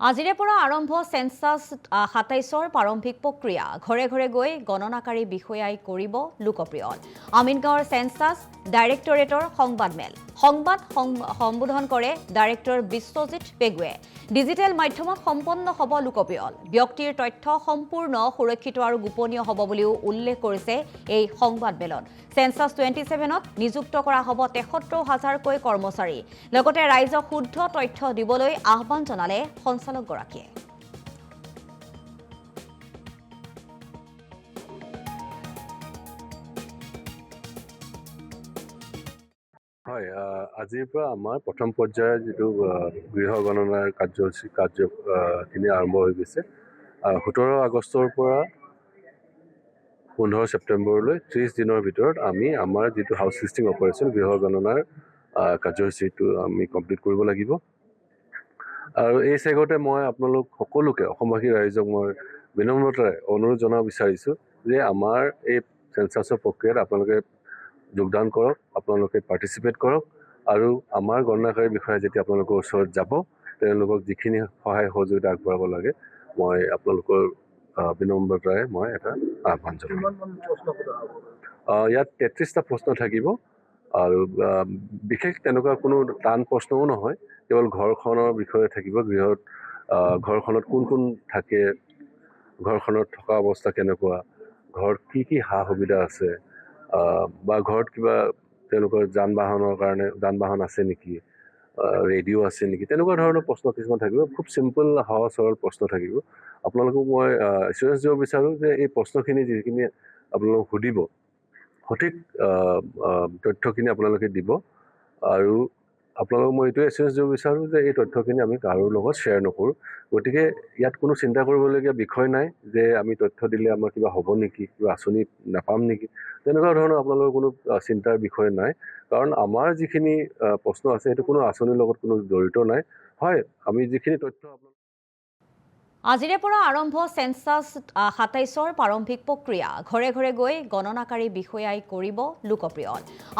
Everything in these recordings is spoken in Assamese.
আজিৰে পৰা আৰম্ভ সেন্সাছ ২৭ৰ প্ৰাৰম্ভিক প্ৰক্ৰিয়া ঘৰে ঘৰে গৈ গণনাকাৰী বিষয়াই কৰিব লোকপ্ৰিয় আমিনগাঁৱৰ সেন্সাছ ডাইৰেক্টৰেটৰ সংবাদমেল সম্বোধন কৰে ডাইৰেক্টৰ বিশ্বজিৎ পেগুৱে ডিজিটেল মাধ্যমত সম্পন্ন হ'ব লোকপ্ৰিয় ব্যক্তিৰ তথ্য সম্পূৰ্ণ সুৰক্ষিত আৰু গোপনীয় হ'ব বুলিও উল্লেখ কৰিছে এই সংবাদমেলত সেন্সাছ 27ত নিযুক্ত কৰা হ'ব ৭৩,০০০কৈ কৰ্মচাৰী লগতে ৰাইজক শুদ্ধ তথ্য দিবলৈ আহ্বান জনালে সঞ্চালকগৰাকীয়ে হয় আজিৰ পৰা আমাৰ প্ৰথম পৰ্যায়ৰ যিটো গৃহ গণনাৰ কাৰ্যখিনি আৰম্ভ হৈ গৈছে ১৭ আগষ্টৰ পৰা ১৫ ছেপ্টেম্বৰলৈ ৩০ দিনৰ ভিতৰত আমি আমাৰ যিটো হাউচ লিষ্টিং অপাৰেশ্যন গৃহ গণনাৰ কাৰ্যসূচীটো আমি কমপ্লিট কৰিব লাগিব আৰু এই চেগতে মই আপোনালোক সকলোকে অসমবাসী ৰাইজক মই বিনম্ৰতাৰে অনুৰোধ জনাব বিচাৰিছোঁ যে আমাৰ এই সেন্সাছৰ প্ৰক্ৰিয়াত আপোনালোকে যোগদান কৰক আপোনালোকে পাৰ্টিচিপেট কৰক আৰু আমাৰ গণনাকাৰী বিষয়ে যেতিয়া আপোনালোকৰ ওচৰত যাব তেওঁলোকক যিখিনি সহায় সহযোগিতা আগবঢ়াব লাগে মই আপোনালোকৰ বিনম্ৰতাৰে মই এটা আহ্বান জনাম ইয়াত ৩৩টা প্ৰশ্ন থাকিব আৰু বিশেষ তেনেকুৱা কোনো টান প্ৰশ্নও নহয় কেৱল ঘৰখনৰ বিষয়ে থাকিব ঘৰখনত কোন কোন থাকে ঘৰখনত থকা অৱস্থা কেনেকুৱা ঘৰত কি সা সুবিধা আছে বা ঘৰত কিবা তেওঁলোকৰ যান বাহন আছে নেকি ৰেডিঅ' আছে নেকি তেনেকুৱা ধৰণৰ প্ৰশ্ন কিছুমান থাকিব খুব চিম্পল সহজ সৰল প্ৰশ্ন থাকিব আপোনালোকক মই এছুৰেঞ্চ দিব বিচাৰোঁ যে এই প্ৰশ্নখিনি যিখিনি আপোনালোকক সুধিব সঠিক তথ্যখিনি আপোনালোকে দিব আৰু আপোনালোকক মই এইটোৱে এছুৰেঞ্চ দিব বিচাৰোঁ যে এই তথ্যখিনি আমি কাৰোৰ লগত শ্বেয়াৰ নকৰোঁ গতিকে ইয়াত কোনো চিন্তা কৰিবলগীয়া বিষয় নাই যে আমি তথ্য দিলে আমাৰ কিবা হ'ব নেকি কিবা আঁচনি নাপাম নেকি তেনেকুৱা ধৰণৰ আপোনালোকৰ কোনো চিন্তাৰ বিষয় নাই কাৰণ আমাৰ যিখিনি প্ৰশ্ন আছে সেইটো কোনো আঁচনিৰ লগত কোনো জড়িত নাই হয় আমি যিখিনি তথ্য আজিৰে পৰা আৰম্ভ সেন্সাছ ২৭ৰ প্ৰাৰম্ভিক প্ৰক্ৰিয়া ঘৰে ঘৰে গৈ গণনাকাৰী বিষয়াই কৰিব লোকপ্ৰিয়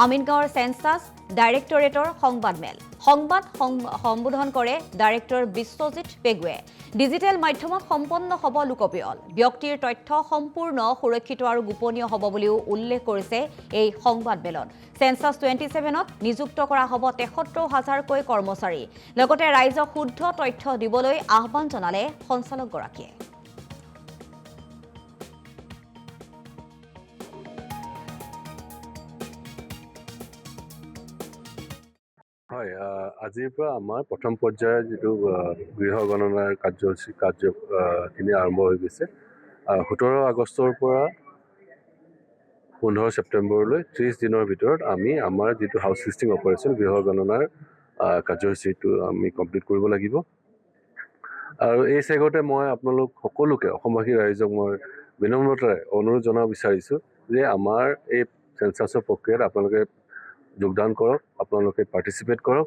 আমিনগাঁৱৰ সেন্সাছ ডাইৰেক্টৰেটৰ সংবাদমেল সম্বোধন কৰে ডাইৰেক্টৰ বিশ্বজিৎ পেগুৱে ডিজিটেল মাধ্যমত সম্পন্ন হ'ব লোকপ্ৰিয় ব্যক্তিৰ তথ্য সম্পূৰ্ণ সুৰক্ষিত আৰু গোপনীয় হ'ব বুলিও উল্লেখ কৰিছে এই সংবাদমেলত সেন্সাছ 27ত নিযুক্ত কৰা হ'ব ৭৩,০০০কৈ কৰ্মচাৰী লগতে ৰাইজক শুদ্ধ তথ্য দিবলৈ আহ্বান জনালে সঞ্চালকগৰাকীয়ে হয় আজিৰ পৰা আমাৰ প্ৰথম পৰ্যায়ৰ যিটো গৃহ গণনাৰ কাৰ্যখিনি আৰম্ভ হৈ গৈছে ১৭ আগষ্টৰ পৰা ১৫ ছেপ্টেম্বৰলৈ ৩০ দিনৰ ভিতৰত আমি আমাৰ যিটো হাউচ লিষ্টিং অপাৰেশ্যন গৃহ গণনাৰ কাৰ্যসূচীটো আমি কমপ্লিট কৰিব লাগিব আৰু এই চেগতে মই আপোনালোক সকলোকে অসমবাসী ৰাইজক মই বিনম্ৰতাৰে অনুৰোধ জনাব বিচাৰিছোঁ যে আমাৰ এই সেন্সাছৰ প্ৰক্ৰিয়াত আপোনালোকে যোগদান কৰক আপোনালোকে পাৰ্টিচিপেট কৰক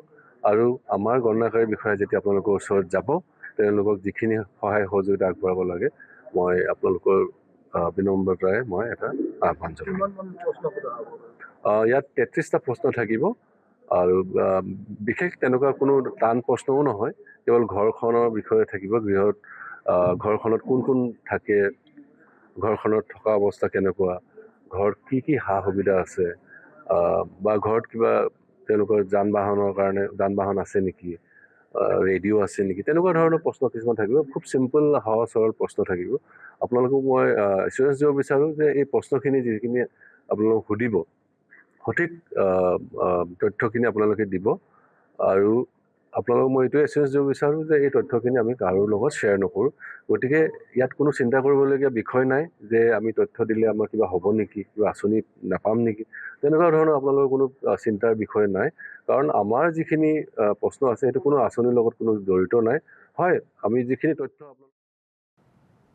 আৰু আমাৰ গণনাকাৰী বিষয়ে যেতিয়া আপোনালোকৰ ওচৰত যাব তেওঁলোকক যিখিনি সহায় সহযোগিতা আগবঢ়াব লাগে মই আপোনালোকৰ বিনম্ৰতাৰে মই এটা আহ্বান জনাম ইয়াত ৩৩টা প্ৰশ্ন থাকিব আৰু বিশেষ তেনেকুৱা কোনো টান প্ৰশ্নও নহয় কেৱল ঘৰখনৰ বিষয়ে থাকিব ঘৰখনত কোন কোন থাকে ঘৰখনত থকা অৱস্থা কেনেকুৱা ঘৰত কি সা সুবিধা আছে বা ঘৰত কিবা তেওঁলোকৰ যান বাহন আছে নেকি ৰেডিঅ' আছে নেকি তেনেকুৱা ধৰণৰ প্ৰশ্ন কিছুমান থাকিব খুব চিম্পল সহজ সৰল প্ৰশ্ন থাকিব আপোনালোকক মই এছুৰেঞ্চ দিব বিচাৰোঁ যে এই প্ৰশ্নখিনি যিখিনি আপোনালোকক সুধিব সঠিক তথ্যখিনি আপোনালোকে দিব আৰু আপোনালোকক মই এইটোৱে এছুৰেঞ্চ দিব বিচাৰোঁ যে এই তথ্যখিনি আমি কাৰোৰ লগত শ্বেয়াৰ নকৰোঁ গতিকে ইয়াত কোনো চিন্তা কৰিবলগীয়া বিষয় নাই যে আমি তথ্য দিলে আমাৰ কিবা হ'ব নেকি কিবা আঁচনি নাপাম নেকি তেনেকুৱা ধৰণৰ আপোনালোকৰ কোনো চিন্তাৰ বিষয় নাই কাৰণ আমাৰ যিখিনি প্ৰশ্ন আছে সেইটো কোনো আঁচনিৰ লগত কোনো জড়িত নাই হয় আমি যিখিনি তথ্য